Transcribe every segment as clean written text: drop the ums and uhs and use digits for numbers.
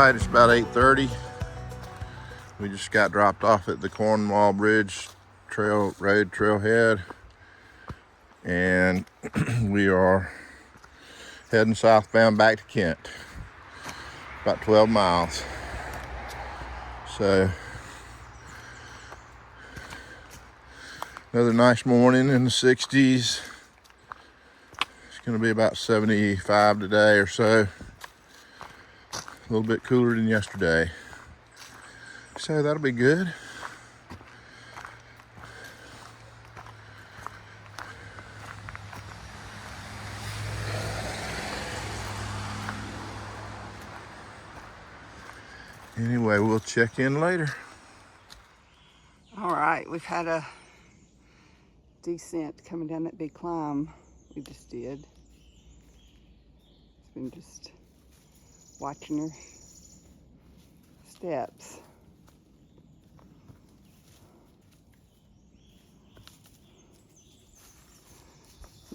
right, it's about 8:30. We just got dropped off at the Cornwall Bridge trailhead, and we are heading southbound back to Kent, about 12 miles. So another nice morning in the 60s. It's going to be about 75 today or so. A little bit cooler than yesterday. So that'll be good. Anyway, we'll check in later. All right, we've had a descent coming down that big climb we just did. It's been just watching her steps.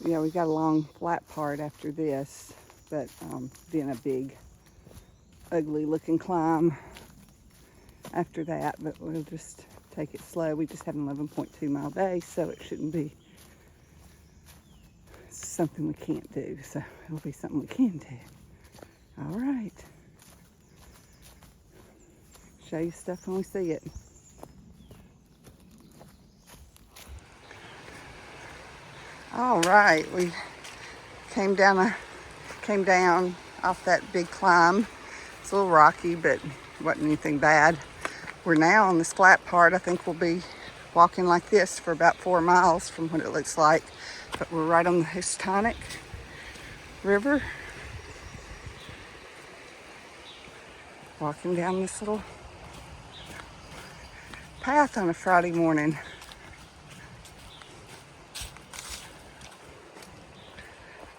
Yeah, we got a long flat part after this, but then a big ugly looking climb after that, but we'll just take it slow. We just had an 11.2 mile day, so it shouldn't be something we can't do. So it'll be something we can do. All right. Show you stuff when we see it. All right, we came down off that big climb. It's a little rocky, but it wasn't anything bad. We're now on this flat part. I think we'll be walking like this for about 4 miles from what it looks like. But we're right on the Housatonic River. Walking down this little path on a Friday morning.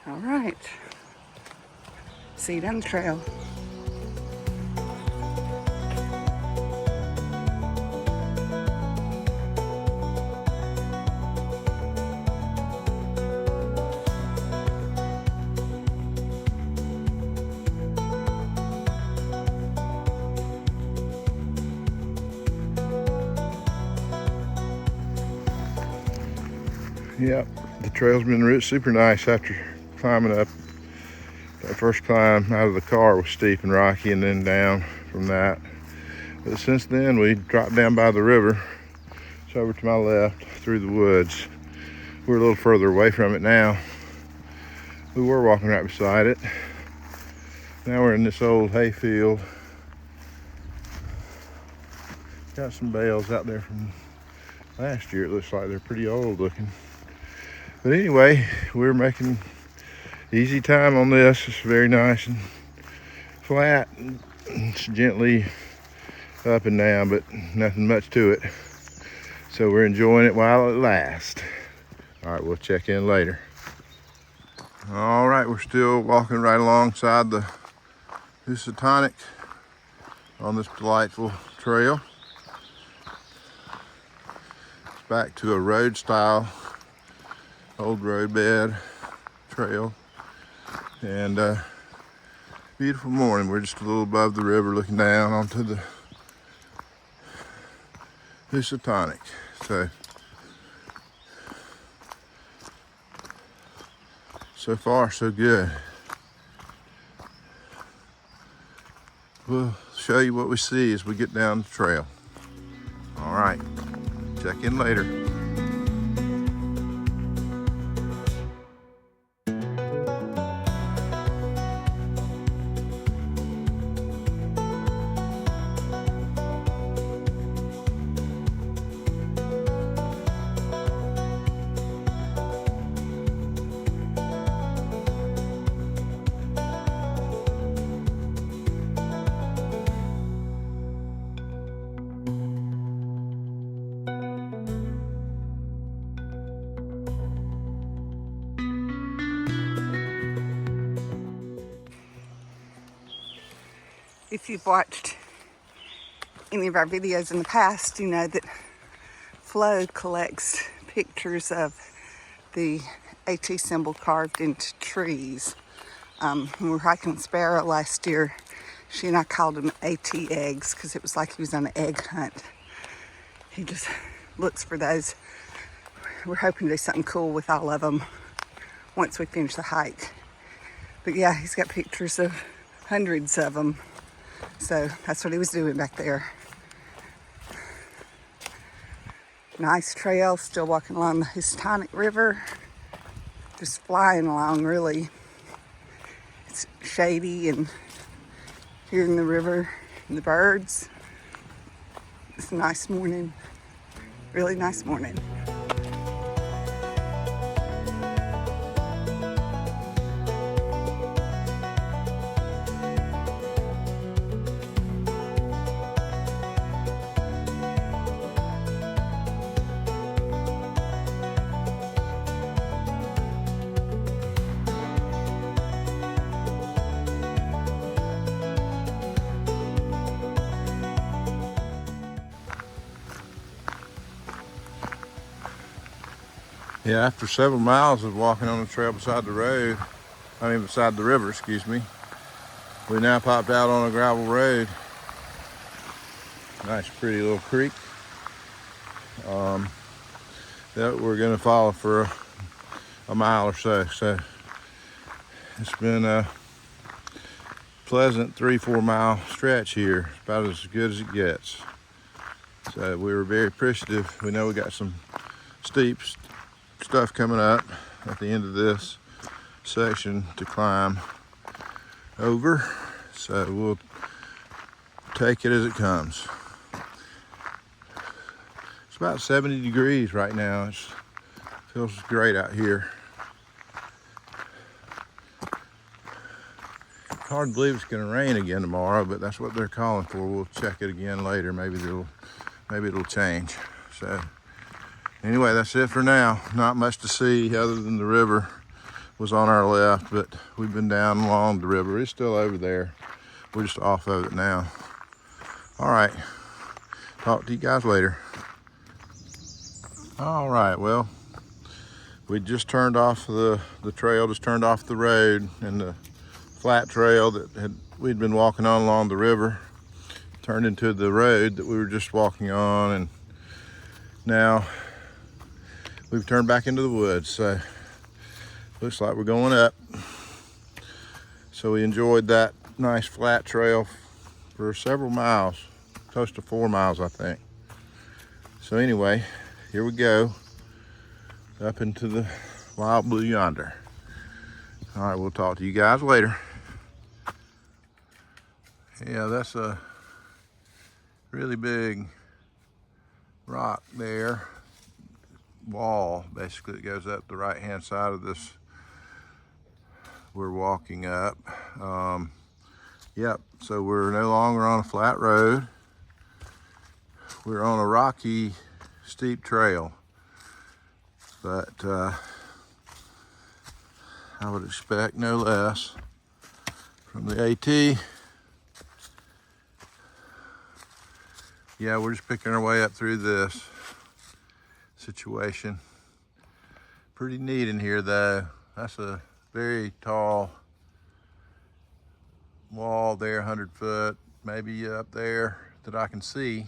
All right. See you down the trail. Yep, the trail's been super nice after climbing up. That first climb out of the car was steep and rocky, and then down from that. But since then, we dropped down by the river. It's over to my left through the woods. We're a little further away from it now. We were walking right beside it. Now we're in this old hay field. Got some bales out there from last year. It looks like they're pretty old looking. But anyway, we're making easy time on this. It's very nice and flat. It's gently up and down, but nothing much to it. So we're enjoying it while it lasts. All right, we'll check in later. All right, we're still walking right alongside the Housatonic on this delightful trail. It's back to a road style old roadbed trail, and beautiful morning. We're just a little above the river looking down onto the Housatonic. So far so good. We'll show you what we see as we get down the trail. All right, check in later. If you've watched any of our videos in the past, you know that Flo collects pictures of the AT symbol carved into trees. We were hiking with Sparrow last year She and I called him AT eggs because it was like he was on an egg hunt. He just looks for those. We're hoping to do something cool with all of them once we finish the hike. But yeah, he's got pictures of hundreds of them. So that's what he was doing back there. Nice trail, still walking along the Housatonic River. Just flying along, really. It's shady and hearing the river and the birds. It's a nice morning, really nice morning. Yeah, after several miles of walking on the trail beside the river, excuse me, we now popped out on a gravel road. Nice, pretty little creek that we're gonna follow for a mile or so. So it's been a pleasant 3-4 mile stretch here, about as good as it gets. So we were very appreciative. We know we got some steep stuff coming up at the end of this section to climb over, so we'll take it as it comes. It's about 70 degrees right now. It feels great out here. Hard to believe it's going to rain again tomorrow, but that's what they're calling for. We'll check it again later. Maybe it'll change. So anyway, that's it for now. Not much to see other than the river was on our left, but we've been down along the river. It's still over there. We're just off of it now. All right, talk to you guys later. All right, well, we just turned off the trail, just turned off the road, and the flat trail that we'd been walking on along the river turned into the road that we were just walking on, and now we've turned back into the woods. So looks like we're going up. So we enjoyed that nice flat trail for several miles, close to 4 miles, I think. So anyway, here we go up into the wild blue yonder. All right, we'll talk to you guys later. Yeah, that's a really big rock there, wall basically that goes up the right hand side of this we're walking up. Yep, so we're no longer on a flat road. We're on a rocky, steep trail, but I would expect no less from the AT. Yeah, we're just picking our way up through this situation. Pretty neat in here though. That's a very tall wall there, 100 foot, maybe up there that I can see.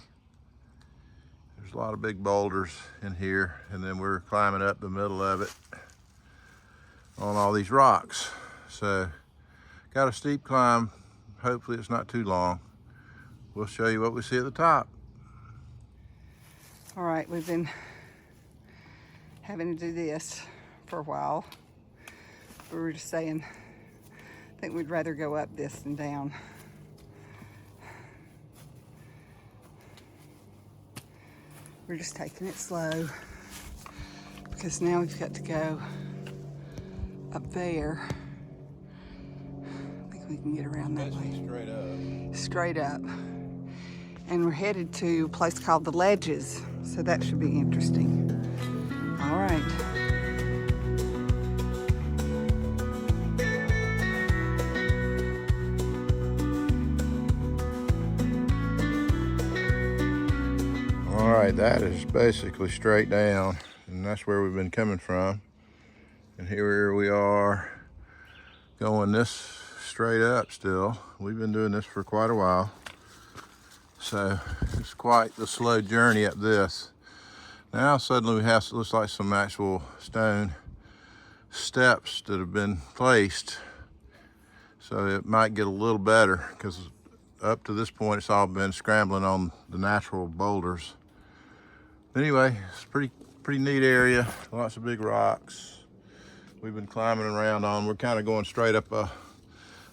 There's a lot of big boulders in here, and then we're climbing up the middle of it on all these rocks. So got a steep climb. Hopefully it's not too long. We'll show you what we see at the top. All right, we've been having to do this for a while. We were just saying, I think we'd rather go up this than down. We're just taking it slow because now we've got to go up there. I think we can get around that way. Straight up. Straight up. And we're headed to a place called the Ledges, so that should be interesting. All right. All right, that is basically straight down, and that's where we've been coming from. And here we are going this straight up still. We've been doing this for quite a while. So it's quite the slow journey up this. Now suddenly we have, looks like some actual stone steps that have been placed. So it might get a little better, because up to this point it's all been scrambling on the natural boulders. But anyway, it's pretty neat area. Lots of big rocks. We've been climbing around on. We're kind of going straight up a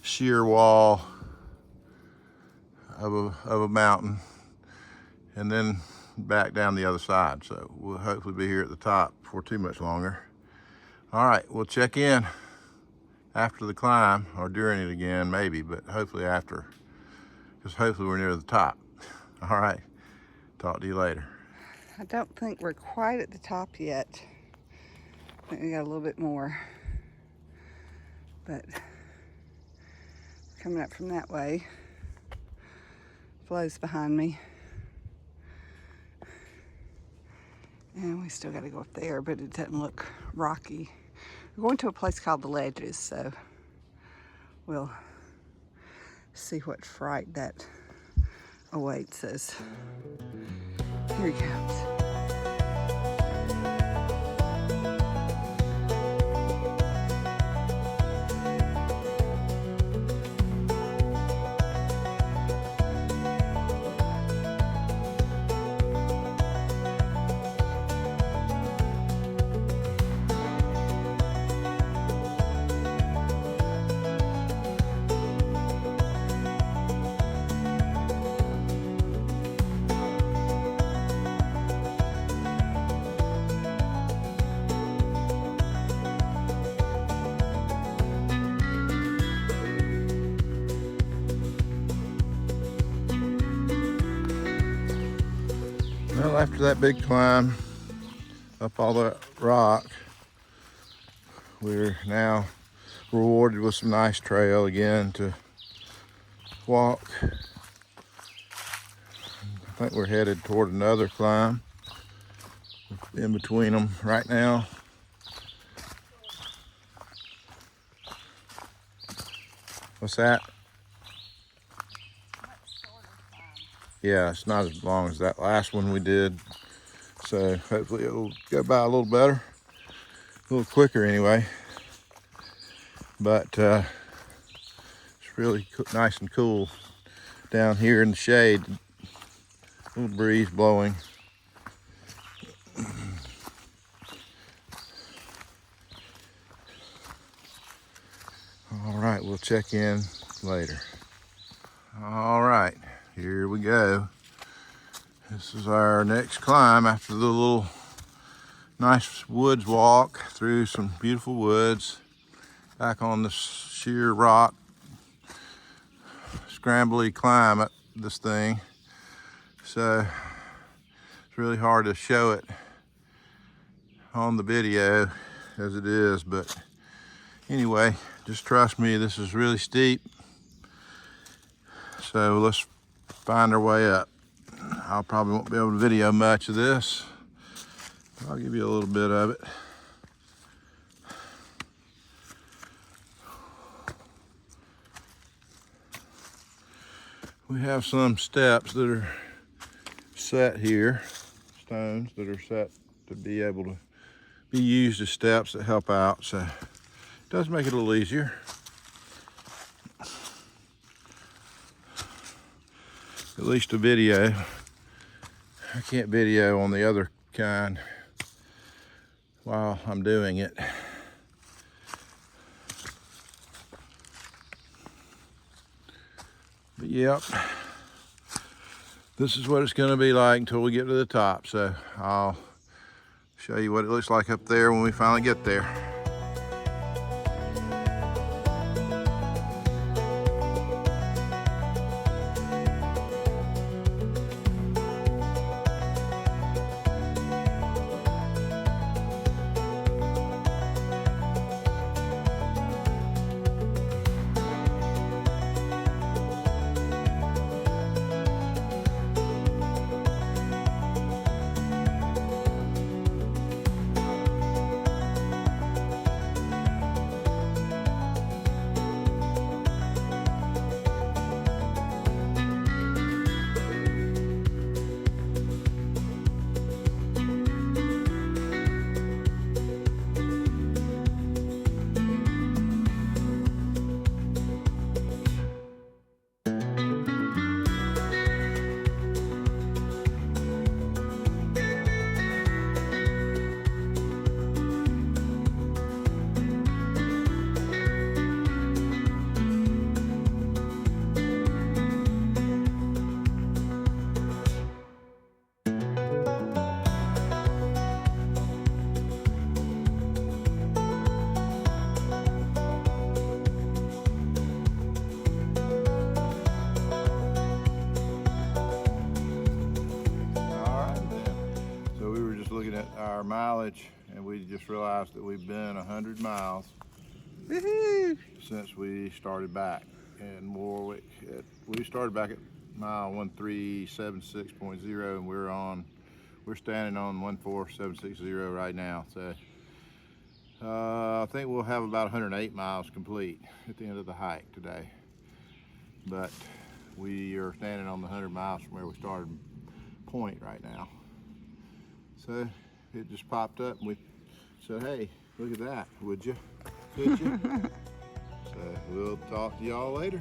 sheer wall of a mountain, and then back down the other side. So we'll hopefully be here at the top before too much longer. All right, we'll check in after the climb, or during it again maybe, but hopefully after, because hopefully we're near the top. All right, talk to you later. I don't think we're quite at the top yet. I think we got a little bit more, but coming up from that way. Flows behind me. And we still got to go up there, but it doesn't look rocky. We're going to a place called the Ledges, so we'll see what fright that awaits us. Here he comes. Well, after that big climb up all that rock, we're now rewarded with some nice trail again to walk. I think we're headed toward another climb in between them right now. What's that? Yeah, it's not as long as that last one we did, so hopefully it'll go by a little better, a little quicker anyway. But it's really nice and cool down here in the shade. A little breeze blowing. All right, we'll check in later. All right. Here we go. This is our next climb after the little nice woods walk through some beautiful woods, back on this sheer rock, scrambly climb up this thing. So it's really hard to show it on the video as it is, but anyway, just trust me, this is really steep. So let's find our way up. I probably won't be able to video much of this. I'll give you a little bit of it. We have some steps that are set here, stones that are set to be able to be used as steps that help out. So it does make it a little easier. At least a video. I can't video on the other kind while I'm doing it. But yep, this is what it's going to be like until we get to the top. So I'll show you what it looks like up there when we finally get there. just looking at our mileage, and we just realized that we've been 100 miles since we started back in Warwick. We started back at mile 1376.0, and we're standing on 14760 right now. So I think we'll have about 108 miles complete at the end of the hike today. But we are standing on the 100 miles from where we started point right now. So it just popped up and we said, hey, look at that, would you? Could you? So we'll talk to y'all later.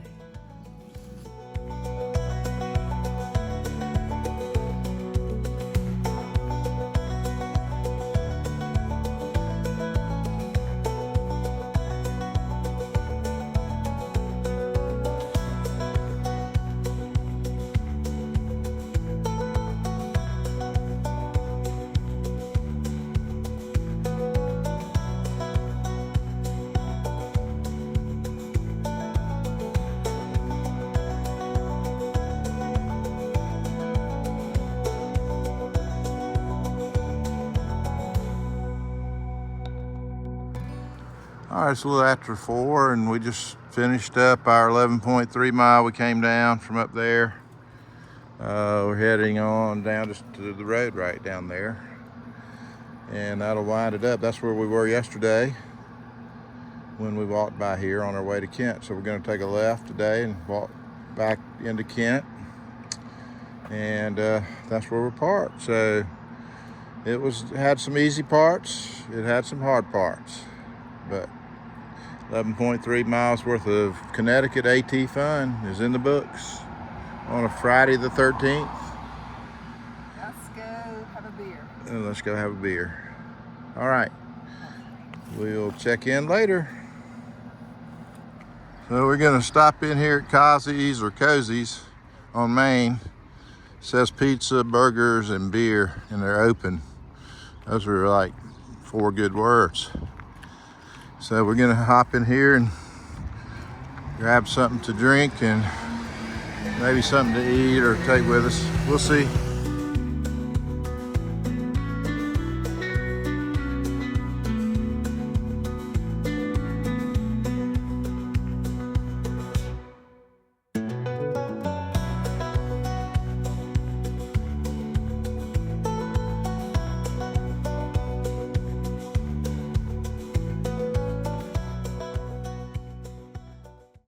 All right, it's a little after 4, and we just finished up our 11.3 mile. We came down from up there. We're heading on down just to the road right down there, and that'll wind it up. That's where we were yesterday when we walked by here on our way to Kent. So we're going to take a left today and walk back into Kent, and that's where we're parked. So it had some easy parts, it had some hard parts, but 11.3 miles worth of Connecticut AT fun is in the books on a Friday the 13th. Let's go have a beer. Let's go have a beer. All right, we'll check in later. So we're gonna stop in here at Cozy's or Cozy's on Main. It says pizza, burgers, and beer, and they're open. Those are like 4 good words. So we're gonna hop in here and grab something to drink and maybe something to eat or take with us. We'll see.